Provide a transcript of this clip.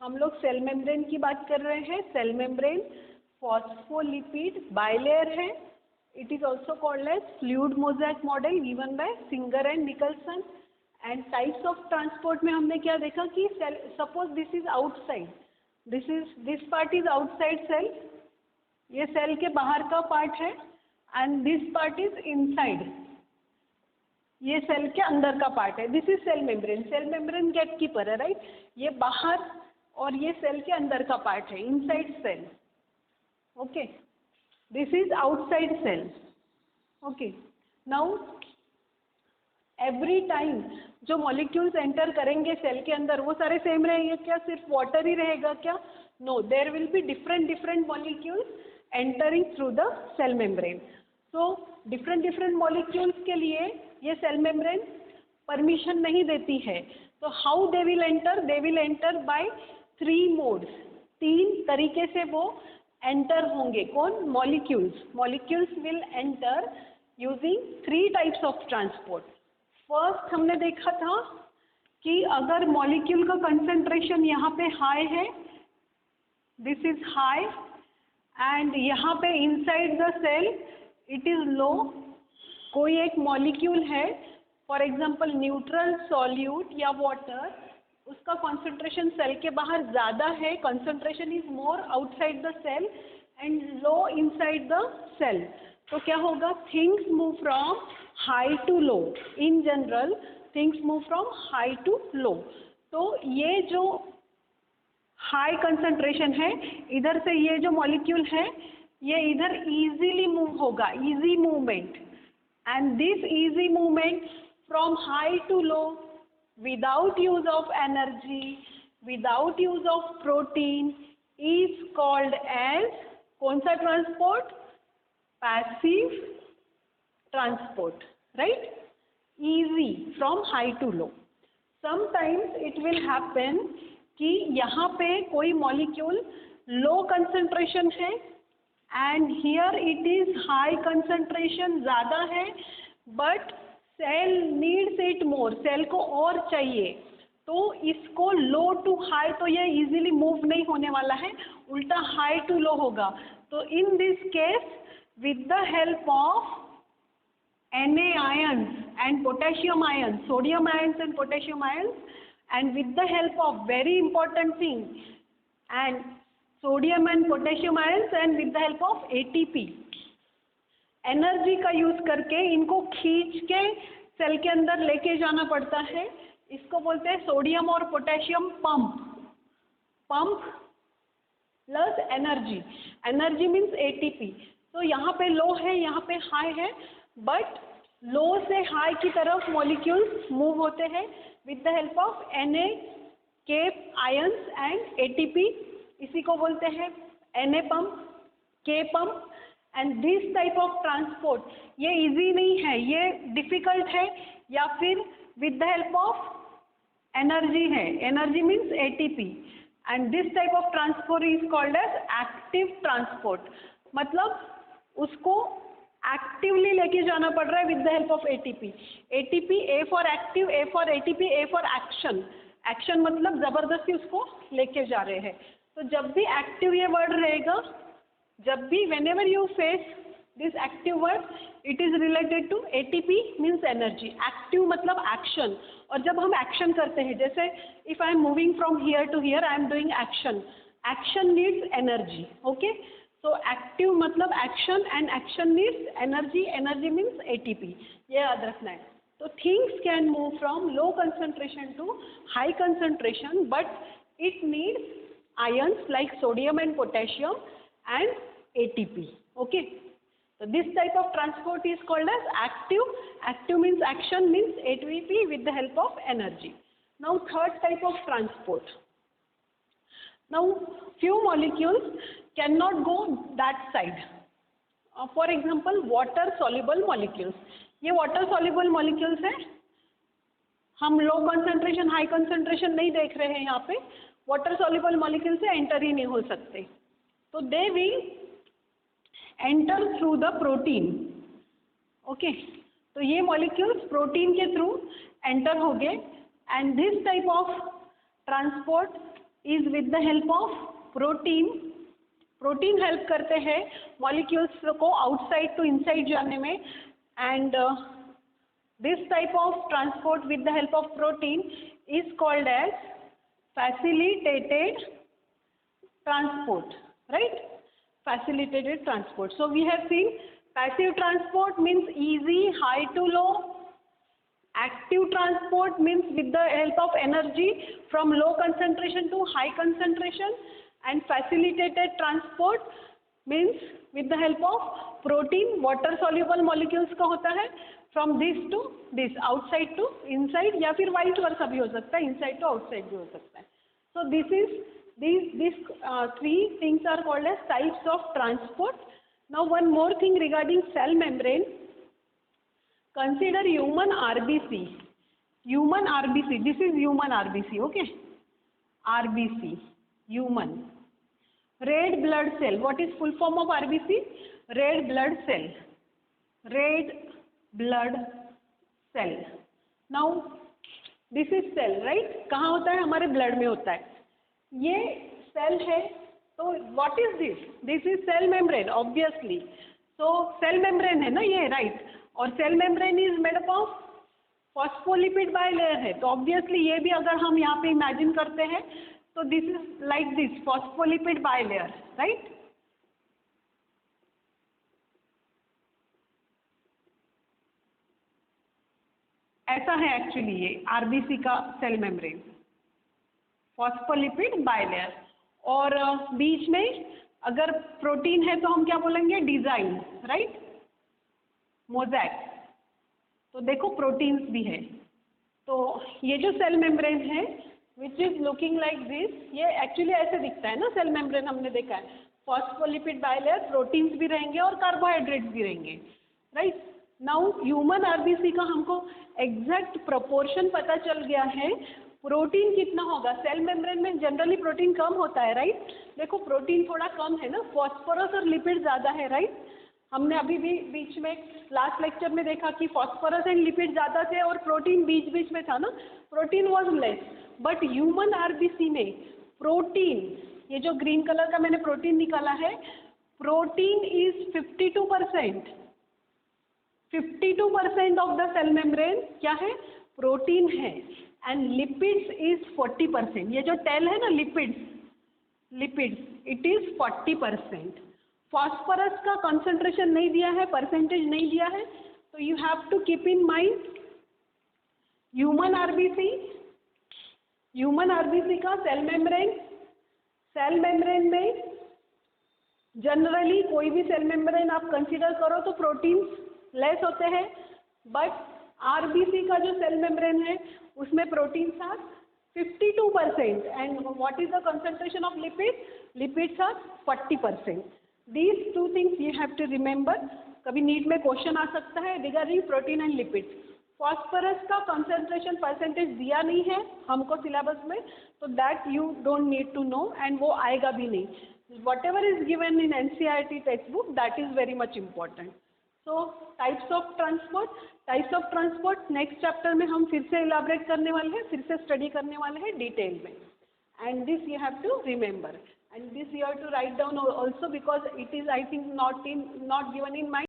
हम लोग cell membrane की बात कर रहे हैं। सेल मेम्ब्रेन फॉस्फोलिपिड बाइलेयर है। It is also called as fluid mosaic model given by Singer and Nicolson. And types of transport में हमने क्या देखा कि cell, suppose this is outside, this part is outside cell, ये cell के बाहर का पार्ट है, and this part is inside, ये सेल के अंदर का पार्ट है। This is cell membrane. Cell membrane gate keeper है, राइट। ये बाहर और ये सेल के अंदर का पार्ट है, inside cell. Okay, this is outside cell. Okay, now every time जो मॉलिक्यूल्स एंटर करेंगे सेल के अंदर वो सारे सेम रहेंगे क्या? सिर्फ वाटर ही रहेगा क्या? No, there will be different molecules entering through the cell membrane. So different molecules के लिए ये सेल मेम्ब्रेन परमिशन नहीं देती है। तो how they will enter? They will enter bye 3 modes. 3 तरीके से वो एंटर होंगे। कौन? Molecules will enter using 3 types of transport. First हमने देखा था कि अगर मॉलिक्यूल का कंसंट्रेशन यहाँ पे हाई है, दिस इज हाई, एंड यहाँ पे inside the cell it is low. कोई एक मॉलिक्यूल है, फॉर एग्जांपल न्यूट्रल सॉल्यूट या वाटर, उसका कंसंट्रेशन सेल के बाहर ज़्यादा है, concentration is more outside the cell and low inside the cell, तो क्या होगा? Things move from high to low. In general things move from high to low. तो ये जो हाई कंसंट्रेशन है, इधर से ये जो मॉलिक्यूल है ये इधर इजीली मूव होगा, easy movement. And this easy movement from high to low without use of energy, without use of protein is called as कौन सा transport? Passive transport, right? easy from high to low. Sometimes it will happen कि यहाँ पे कोई molecule low concentration है and here it is high concentration ज़्यादा है, but cell needs it more, cell को और चाहिए, तो इसको low to high तो ये easily move नहीं होने वाला है, उल्टा high to low होगा। तो in this case with the help of Na ions and potassium ions, sodium ions and potassium ions, and with the help of very important thing, and sodium and potassium ions and with the help of ATP, energy का use करके इनको खींच के cell के अंदर लेके जाना पड़ता है। इसको बोलते हैं सोडियम और potassium pump plus energy. Energy means ATP। तो यहाँ पे लो है, यहाँ पे हाई है, बट लो से हाई की तरफ मॉलिक्यूल्स मूव होते हैं with the help of Na, K ions and ATP। इसी को बोलते हैं Na pump, K pump. And this type of transport ये इजी नहीं है, ये डिफिकल्ट है, या फिर with the help of energy है। Energy means ATP। And this type of transport is called as active transport. मतलब उसको एक्टिवली लेके जाना पड़ रहा है with the help of ATP। ATP, A for active, A for ATP, A for action. Action मतलब ज़बरदस्ती उसको लेके जा रहे हैं। तो जब भी एक्टिव ये वर्ड रहेगा, जब भी whenever you face this active word, it is related to ATP means energy। Active मतलब एक्शन। और जब हम एक्शन करते हैं, जैसे if I am moving from here to here, I am doing action. Action needs energy, okay? So active मतलब action and action needs energy. Energy means ATP. ये याद रखना है। तो things can move from low concentration to high concentration, but it needs ions like sodium and potassium and ATP. Okay. So this type of transport is called as active. Active means action, means ATP with the help of energy. Now third type of transport. Now few molecules cannot go that side. For example, water soluble molecules. ये water soluble molecules हैं। हम low concentration, high concentration नहीं देख रहे हैं यहाँ पे। water soluble molecules से enter ही नहीं हो सकते। तो they will enter through the protein. Okay. तो ये molecules protein के through enter होंगे, and this type of transport is with the help of protein. Protein help करते हैं मॉलिक्यूल्स को आउटसाइड टू इनसाइड जाने में. And this type of transport with the help of protein is called as facilitated transport, right? Facilitated transport. So we have seen passive transport means easy, high to low. Active transport means with the help of energy from low concentration to high concentration. And facilitated transport means with the help of protein, water soluble molecules का होता है from this to this, outside to inside, या फिर vice versa भी हो सकता है, inside to outside भी हो सकता है. So these three things are called as types of transport. Now one more thing regarding cell membrane. Consider human RBC. Human RBC. This is human RBC. Okay. RBC. Human. Red blood cell. What is full form of RBC? Red blood cell. Red blood cell. Now this is cell, right? कहाँ होता है? हमारे blood में होता है. ये cell है. तो what is this? This is cell membrane, obviously. So cell membrane है ना ये, right? और cell membrane is made up of phospholipid bilayer है. तो obviously ये भी अगर हम यहाँ पे imagine करते हैं तो this is like this phospholipid bilayer, right? ऐसा है एक्चुअली ये आरबीसी का सेल मेम्ब्रेन, फॉस्फोलिपिड बाइलेयर. और बीच में अगर प्रोटीन है तो हम क्या बोलेंगे? Design, right? मोज़ैक. तो देखो प्रोटीन्स भी है. तो ये जो सेल मेम्ब्रेन है which is looking like this, ये एक्चुअली ऐसे दिखता है ना सेल मेम्ब्रेन. हमने देखा है फॉस्फोलिपिड बाइलेयर, प्रोटीन्स भी रहेंगे और कार्बोहाइड्रेट्स भी रहेंगे, राइट? नाउ ह्यूमन आरबीसी का हमको एग्जैक्ट प्रोपोर्शन पता चल गया है. प्रोटीन कितना होगा? सेल मेम्ब्रेन में जनरली प्रोटीन कम होता है, राइट? देखो प्रोटीन थोड़ा कम है ना, फॉस्फोरस और लिपिड ज़्यादा है, राइट? हमने अभी भी बीच में लास्ट लेक्चर में देखा कि फॉस्फोरस एंड लिपिड ज़्यादा थे और प्रोटीन बीच बीच में था ना, protein was less. But human RBC में प्रोटीन, ये जो ग्रीन कलर का मैंने प्रोटीन निकाला है, protein is 52%. 52% of the cell membrane क्या है? प्रोटीन है. And lipids is 40%. ये जो टेल है ना लिपिड्स इट इज 40%. फॉस्फोरस का कंसंट्रेशन नहीं दिया है, परसेंटेज नहीं दिया है. तो you have to keep in mind human RBC का सेल मेम्ब्रेन में जनरली कोई भी सेल मेम्ब्रेन आप कंसिडर करो तो प्रोटीन्स लेस होते हैं. बट आरबीसी का जो सेल मेम्ब्रेन है उसमें proteins are 52% and what is the concentration of lipids are 40%. These two things you have to remember. कभी नीट में क्वेश्चन आ सकता है regarding protein and lipids. Phosphorus का कंसंट्रेशन परसेंटेज दिया नहीं है हमको सिलेबस में, तो that you don't need to know and वो आएगा भी नहीं. whatever is given in NCERT textbook, that is very much important. So types of transport next chapter में हम फिर से इलाबरेट करने वाले हैं, फिर से स्टडी करने वाले हैं डिटेल में. And this you have to remember and this you have to write down also because it is I think not given in my